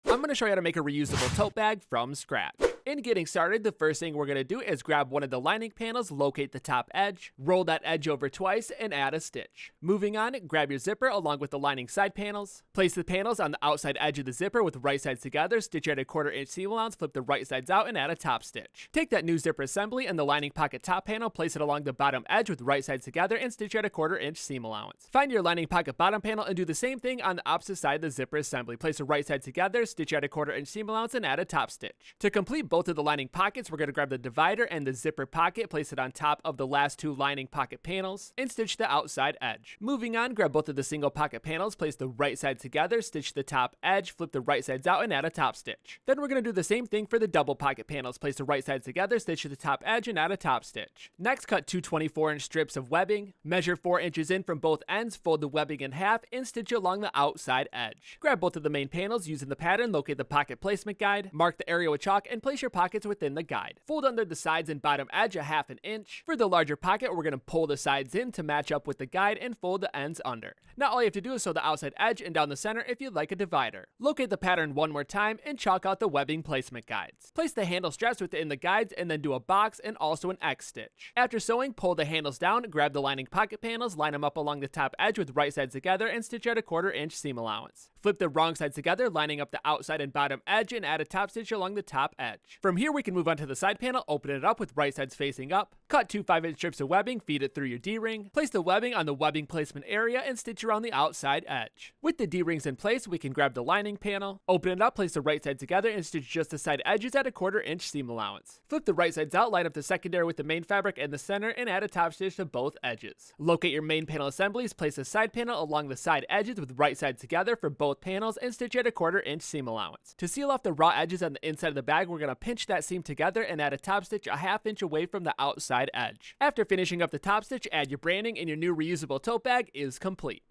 I'm going to show you how to make a reusable tote bag from scratch. In getting started, the first thing we're going to do is grab one of the lining panels, locate the top edge, roll that edge over twice, and add a stitch. Moving on, grab your zipper along with the lining side panels. Place the panels on the outside edge of the zipper with right sides together, stitch at a 1/4 inch seam allowance, flip the right sides out, and add a top stitch. Take that new zipper assembly and the lining pocket top panel, place it along the bottom edge with right sides together, and stitch at a 1/4 inch seam allowance. Find your lining pocket bottom panel and do the same thing on the opposite side of the zipper assembly. Place the right sides together, stitch at a 1/4 inch seam allowance, and add a top stitch. To complete both of the lining pockets, we're going to grab the divider and the zipper pocket, place it on top of the last two lining pocket panels, and stitch the outside edge. Moving on, grab both of the single pocket panels, place the right sides together, stitch the top edge, flip the right sides out, and add a top stitch. Then we're going to do the same thing for the double pocket panels. Place the right sides together, stitch the top edge, and add a top stitch. Next, cut two 24-inch strips of webbing. Measure 4 inches in from both ends, fold the webbing in half, and stitch along the outside edge. Grab both of the main panels using the pattern, locate the pocket placement guide, mark the area with chalk, and place your pockets within the guide. Fold under the sides and bottom edge a 1/2 inch. For the larger pocket, we're going to pull the sides in to match up with the guide and fold the ends under. Now all you have to do is sew the outside edge and down the center if you'd like a divider. Locate the pattern one more time and chalk out the webbing placement guides. Place the handle straps within the guides and then do a box and also an X stitch. After sewing, pull the handles down, grab the lining pocket panels, line them up along the top edge with right sides together, and stitch at a 1/4 inch seam allowance. Flip the wrong sides together, lining up the outside and bottom edge, and add a top stitch along the top edge. From here, we can move on to the side panel, open it up with right sides facing up, cut two 5-inch strips of webbing, feed it through your D-ring, place the webbing on the webbing placement area, and stitch around the outside edge. With the D-rings in place, we can grab the lining panel, open it up, place the right side together, and stitch just the side edges at a 1/4 inch seam allowance. Flip the right sides out, line up the secondary with the main fabric in the center, and add a top stitch to both edges. Locate your main panel assemblies, place a side panel along the side edges with right sides together for both panels, and stitch at a 1/4 inch seam allowance. To seal off the raw edges on the inside of the bag, we're going to pinch that seam together and add a top stitch a 1/2 inch away from the outside edge. After finishing up the top stitch, add your branding, and your new reusable tote bag is complete.